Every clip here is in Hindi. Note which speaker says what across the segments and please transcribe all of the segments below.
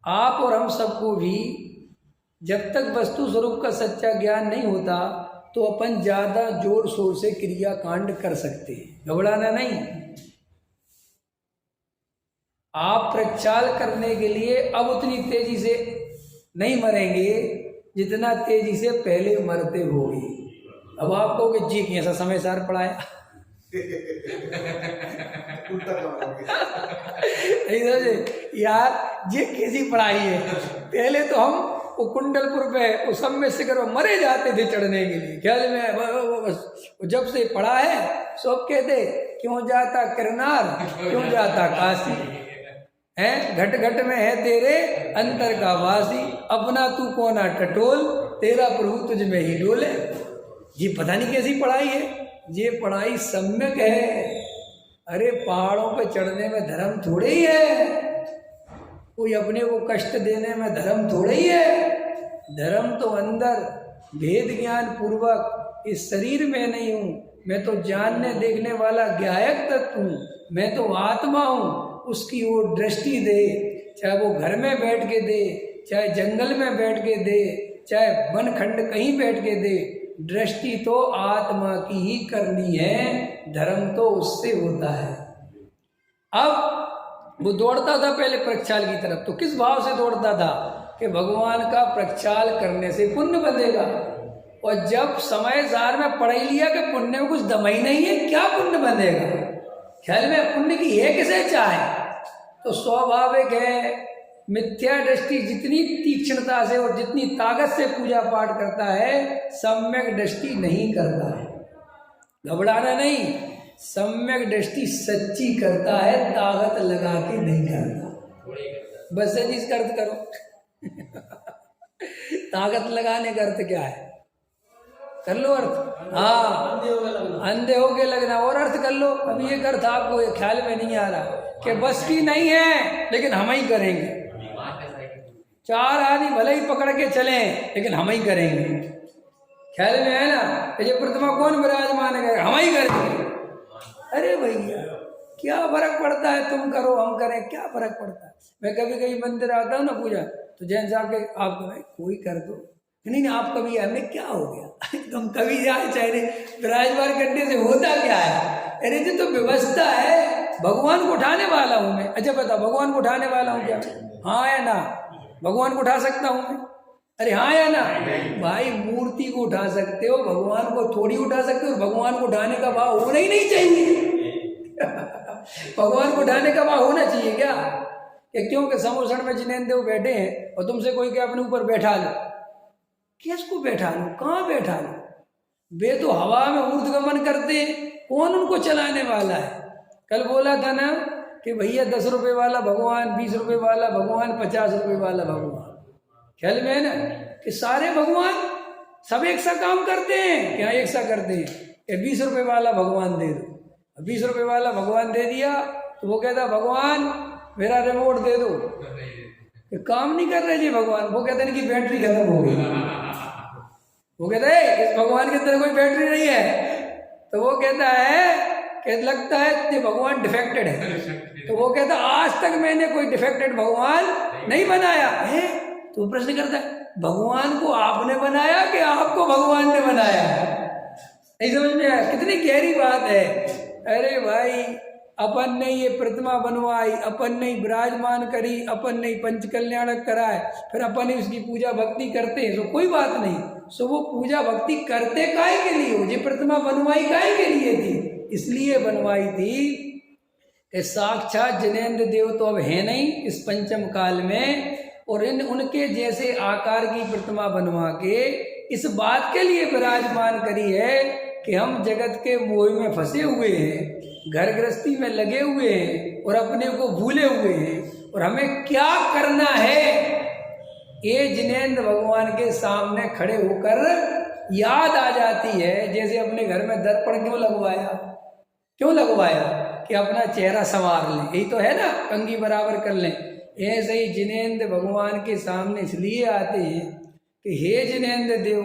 Speaker 1: आप और हम सबको भी जब तक वस्तु स्वरूप का सच्चा ज्ञान नहीं होता तो अपन ज्यादा जोर शोर से क्रिया कांड कर सकते हैं, घबराना नहीं। आप प्रचाल करने के लिए अब उतनी तेजी से नहीं मरेंगे जितना तेजी से पहले मरते होगे। अब आप कहोगे जी कि ऐसा समय सार पढ़ाया नहीं समझे यार, ये कैसी पढ़ाई है। पहले तो हम वो कुंडलपुर पे उस समय शिखर मरे जाते थे चढ़ने के लिए, ख्याल में बस जब से पढ़ा है सब कहते क्यों जाता किरनार, क्यों जाता काशी है, घट घट में है तेरे अंतर का वासी, अपना तू कोना टटोल, तेरा प्रभु तुझ में ही डोले। ये पता नहीं कैसी पढ़ाई है, ये पढ़ाई सम्यक है। अरे पहाड़ों पे चढ़ने में धर्म थोड़े ही है, कोई अपने को कष्ट देने में धर्म थोड़े ही है। धर्म तो अंदर भेद ज्ञान पूर्वक इस शरीर में नहीं हूँ, मैं तो जानने देखने वाला ज्ञायक तत्व हूँ, मैं तो आत्मा हूँ। उसकी वो दृष्टि दे, चाहे वो घर में बैठ के दे, चाहे जंगल में बैठ के दे, चाहे वन खंड कहीं बैठ के दे, दृष्टि तो आत्मा की ही करनी है, धर्म तो उससे होता है। अब वो दौड़ता था पहले प्रक्षाल की तरफ, तो किस भाव से दौड़ता था कि भगवान का प्रक्षाल करने से पुण्य बनेगा। और जब समय सार में पढ़ ही लिया कि पुण्य में कुछ दम ही नहीं है, क्या पुण्य बनेगा, ख्याल में पुण्य की है किसे चाहे, तो स्वाभाविक है मिथ्या दृष्टि जितनी तीक्ष्णता से और जितनी ताकत से पूजा पाठ करता है, सम्यक दृष्टि नहीं करता है। घबराना नहीं, सम्यक दृष्टि सच्ची करता है, ताकत लगा के नहीं करता। बस जिसका अर्थ करो ताकत लगाने का अर्थ क्या है, कर लो अर्थ। हाँ, अंधे हो के लगना, और अर्थ कर लो। अब ये अर्थ आपको ख्याल में नहीं आ रहा कि बस की नहीं है लेकिन हम ही करेंगे। चार आदमी भले ही पकड़ के चले लेकिन हम ही करेंगे, ख्याल में है ना। ये प्रतिमा कौन विराजमान है, हम ही करेंगे। अरे भैया क्या फर्क पड़ता है, तुम करो हम करें, क्या फर्क पड़ता है। मैं कभी कभी मंदिर आता हूँ ना पूजा, तो जैन साहब के आप भाई कोई कर दो, नहीं आप कभी हमें क्या हो गया तुम कभी जाए चाहे विराजमान करने से होता क्या है। अरे जी तो व्यवस्था है, भगवान को उठाने वाला हूँ मैं। अच्छा बताओ भगवान को उठाने वाला हूँ क्या, हाँ या ना, भगवान को उठा सकता हूँ मैं, अरे हाँ या ना भाई। मूर्ति को उठा सकते हो, भगवान को थोड़ी उठा सकते हो। भगवान को उठाने का भाव होना ही नहीं चाहिए भगवान को उठाने का भाव होना चाहिए क्या, कि क्योंकि समोसण में जिनेंद्र बैठे हैं और तुमसे कोई के अपने ऊपर बैठा लो, किसको बैठा लो, कहाँ बैठा लो। वे तो हवा में ऊर्ध्वगमन करते हैं, कौन उनको चलाने वाला है। कल बोला था ना कि भैया 10 रुपए वाला भगवान, 20 रुपए वाला भगवान, 50 रुपए वाला भगवान, ख्याल में है ना कि सारे भगवान सब एक सा काम करते हैं, क्या एक सा करते हैं कि 20 रुपए वाला भगवान दे दो। 20 रुपए वाला भगवान दे दिया तो वो कहता भगवान मेरा रिमोट दे दो, ये काम नहीं कर रहे जी भगवान। वो कहते हैं कि बैटरी खत्म हो गई, वो कहते हैं इस भगवान के अंदर कोई बैटरी नहीं है। तो वो कहता है कि लगता है ये भगवान डिफेक्टेड है। तो वो कहता आज तक मैंने कोई डिफेक्टेड भगवान नहीं बनाया है। तो प्रश्न करता है भगवान को आपने बनाया कि आपको भगवान ने बनाया, नहीं समझ में आया, कितनी गहरी बात है। अरे भाई अपन ने ये प्रतिमा बनवाई, अपन ने विराजमान करी, अपन ने पंच कल्याणक कराए, फिर अपन ही उसकी पूजा भक्ति करते हैं, तो कोई बात नहीं। सो वो पूजा भक्ति करते काहे के लिए हो, ये प्रतिमा बनवाई काहे के लिए थी, इसलिए बनवाई थी कि साक्षात जिनेंद्र देव तो अब है नहीं इस पंचम काल में, और इन उनके जैसे आकार की प्रतिमा बनवा के इस बात के लिए विराजमान करी है कि हम जगत के मोह में फंसे हुए हैं, घर गृहस्थी में लगे हुए हैं और अपने को भूले हुए हैं, और हमें क्या करना है ये जिनेंद्र भगवान के सामने खड़े होकर याद आ जाती है। जैसे अपने घर में दर्पण क्यों लगवाया कि अपना चेहरा संवार लें, यही तो है ना, कंघी बराबर कर लें। ऐसे ही जिनेंद्र भगवान के सामने इसलिए आते हैं कि हे जिनेंद्र देव,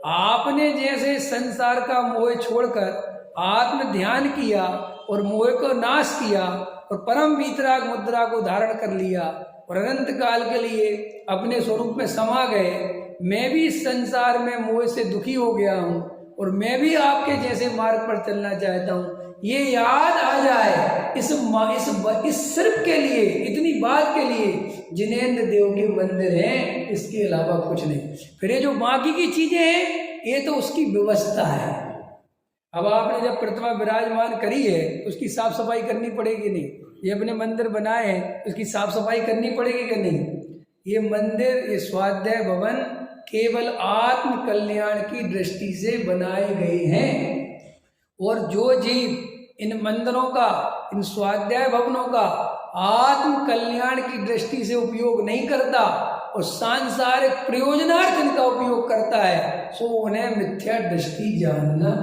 Speaker 1: आपने जैसे संसार का मोह छोड़कर आत्म ध्यान किया और मोह को नाश किया और परम वीतराग मुद्रा को धारण कर लिया, और अनंत काल के लिए अपने स्वरूप में समा गए, मैं भी इस संसार में मोह से दुखी हो गया हूँ और मैं भी आपके जैसे मार्ग पर चलना चाहता हूँ, ये याद आ जाए इस सिर्फ के लिए, इतनी बात के लिए जिनेंद्र देव के मंदिर हैं, इसके अलावा कुछ नहीं। फिर ये जो बाकी की चीजें हैं ये तो उसकी व्यवस्था है। अब आपने जब प्रतिमा विराजमान करी है तो उसकी साफ सफाई करनी पड़ेगी नहीं? ये अपने मंदिर बनाए हैं, उसकी साफ सफाई करनी पड़ेगी कि नहीं? ये मंदिर, ये स्वाध्याय भवन केवल आत्म कल्याण की दृष्टि से बनाए गए हैं। और जो जीव इन मंदिरों का, इन स्वाध्याय भवनों का आत्म कल्याण की दृष्टि से उपयोग नहीं करता और सांसारिक प्रयोजनार्थ इनका उपयोग करता है, सो उन्हें मिथ्या दृष्टि जानना